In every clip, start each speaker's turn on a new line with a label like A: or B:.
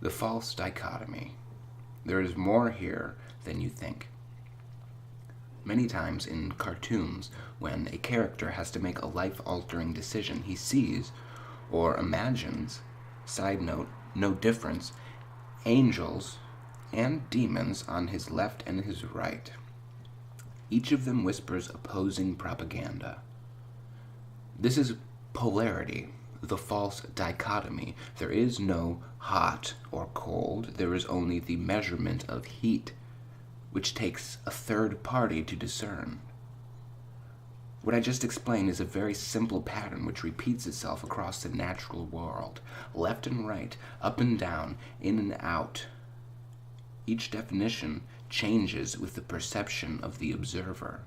A: The false dichotomy. There is more here than you think. Many times in cartoons, when a character has to make a life-altering decision, he sees, or imagines, side note, no difference, angels and demons on his left and his right. Each of them whispers opposing propaganda. This is polarity, the false dichotomy. There is no hot or cold, there is only the measurement of heat, which takes a third party to discern. What I just explained is a very simple pattern which repeats itself across the natural world, left and right, up and down, in and out. Each definition changes with the perception of the observer.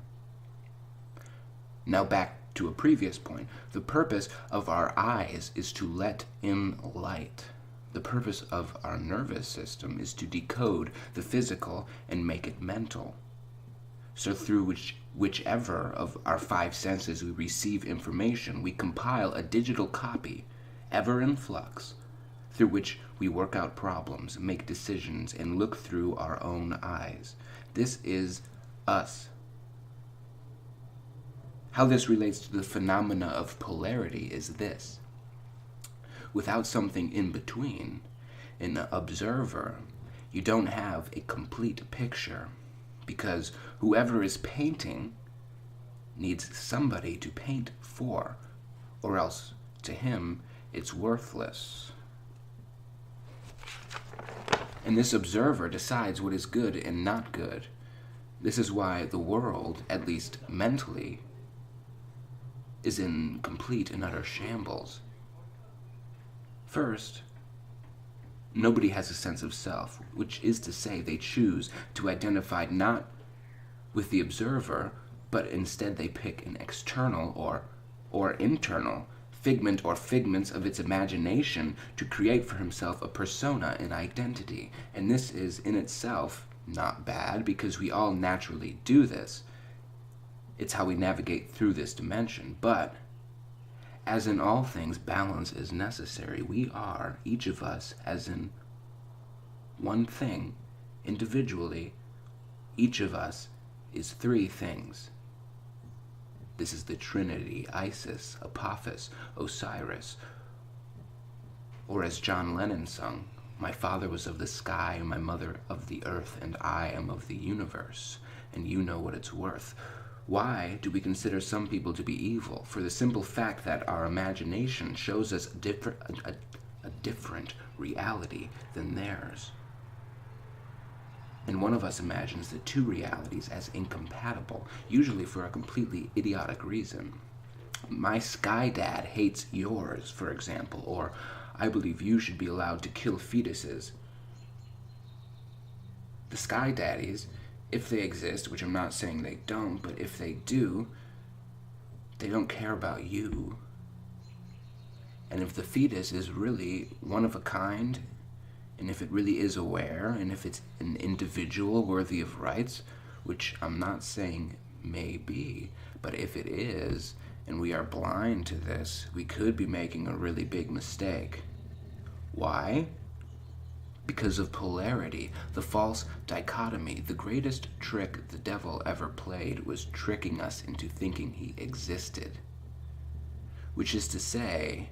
A: Now back to a previous point. The purpose of our eyes is to let in light. The purpose of our nervous system is to decode the physical and make it mental. So through whichever of our five senses we receive information, we compile a digital copy, ever in flux, through which we work out problems, make decisions, and look through our own eyes. This is us. How this relates to the phenomena of polarity is this. Without something in between, an observer, you don't have a complete picture, because whoever is painting needs somebody to paint for, or else to him it's worthless. And this observer decides what is good and not good. This is why the world, at least mentally, is in complete and utter shambles. First, nobody has a sense of self, which is to say they choose to identify not with the observer, but instead they pick an external or internal figment or figments of its imagination to create for himself a persona, an identity. And this is in itself not bad, because we all naturally do this. It's how we navigate through this dimension. But as in all things, balance is necessary. We are, each of us, as in one thing, individually, each of us is three things. This is the Trinity, Isis, Apophis, Osiris. Or as John Lennon sung, my father was of the sky, my mother of the earth, and I am of the universe, and you know what it's worth. Why do we consider some people to be evil? For the simple fact that our imagination shows us a different reality than theirs. And one of us imagines the two realities as incompatible, usually for a completely idiotic reason. My sky dad hates yours, for example, or I believe you should be allowed to kill fetuses. The sky daddies, if they exist, which I'm not saying they don't, but if they do, they don't care about you. And if the fetus is really one of a kind, and if it really is aware, and if it's an individual worthy of rights, which I'm not saying may be, but if it is, and we are blind to this, we could be making a really big mistake. Why? Because of polarity, the false dichotomy. The greatest trick the devil ever played was tricking us into thinking he existed. Which is to say,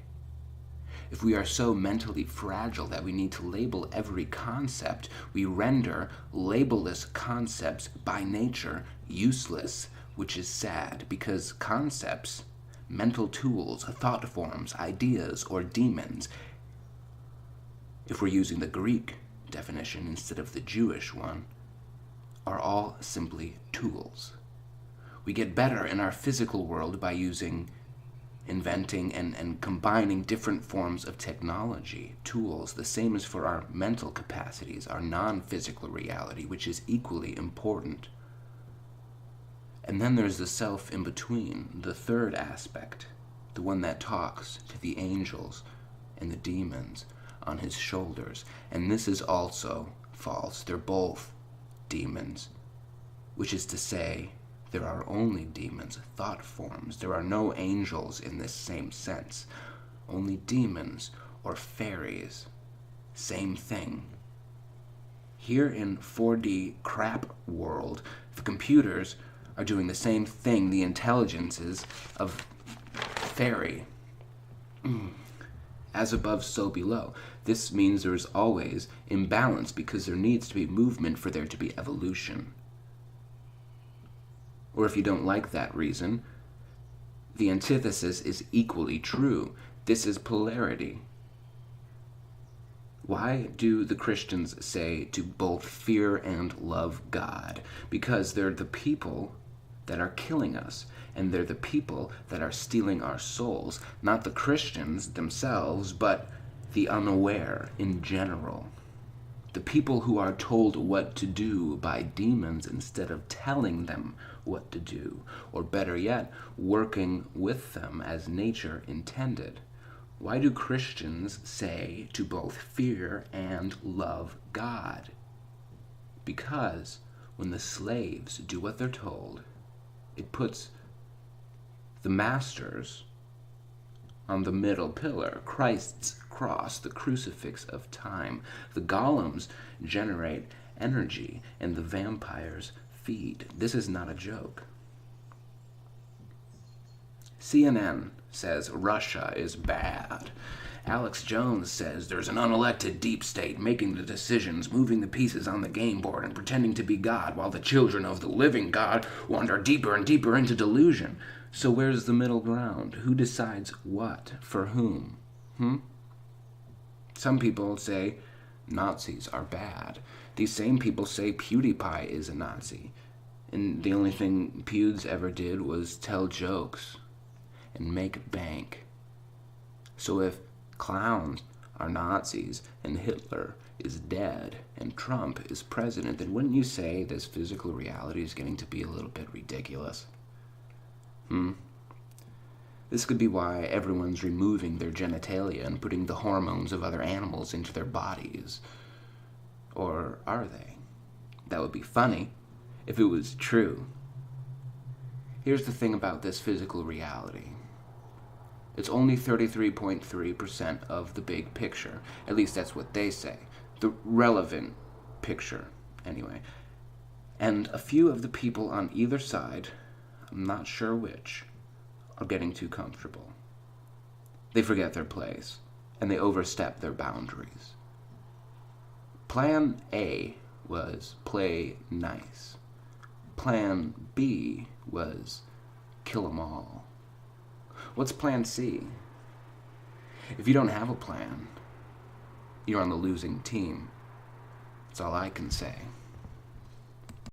A: if we are so mentally fragile that we need to label every concept, we render labelless concepts by nature useless, which is sad, because concepts, mental tools, thought forms, ideas, or demons, if we're using the Greek definition instead of the Jewish one, are all simply tools. We get better in our physical world by inventing and combining different forms of technology, tools. The same is for our mental capacities, our non-physical reality, which is equally important. And then there's the self in between, the third aspect, the one that talks to the angels and the demons on his shoulders. And this is also false. They're both demons, which is to say, there are only demons, thought forms. There are no angels in this same sense, only demons or fairies. Same thing. Here in 4D crap world, the computers are doing the same thing the intelligences of fairy. As above, so below. This means there is always imbalance because there needs to be movement for there to be evolution. Or if you don't like that reason, the antithesis is equally true. This is polarity. Why do the Christians say to both fear and love God? Because they're the people that are killing us, and they're the people that are stealing our souls. Not the Christians themselves, but the unaware in general. The people who are told what to do by demons instead of telling them what to do, or better yet, working with them as nature intended. Why do Christians say to both fear and love God? Because when the slaves do what they're told, it puts the masters on the middle pillar, Christ's cross, the crucifix of time. The golems generate energy, and the vampires feed. This is not a joke. CNN says Russia is bad. Alex Jones says there's an unelected deep state making the decisions, moving the pieces on the game board, and pretending to be God, while the children of the living God wander deeper and deeper into delusion. So where's the middle ground? Who decides what for whom? Some people say Nazis are bad. These same people say PewDiePie is a Nazi. And the only thing Pewds ever did was tell jokes and make bank. So if clowns are Nazis and Hitler is dead and Trump is president, then wouldn't you say this physical reality is getting to be a little bit ridiculous? This could be why everyone's removing their genitalia and putting the hormones of other animals into their bodies. Or are they? That would be funny if it was true. Here's the thing about this physical reality. It's only 33.3% of the big picture. At least that's what they say. The relevant picture, anyway. And a few of the people on either side, I'm not sure which, are getting too comfortable. They forget their place, and they overstep their boundaries. Plan A was play nice. Plan B was kill 'em all. What's plan C? If you don't have a plan, you're on the losing team. That's all I can say.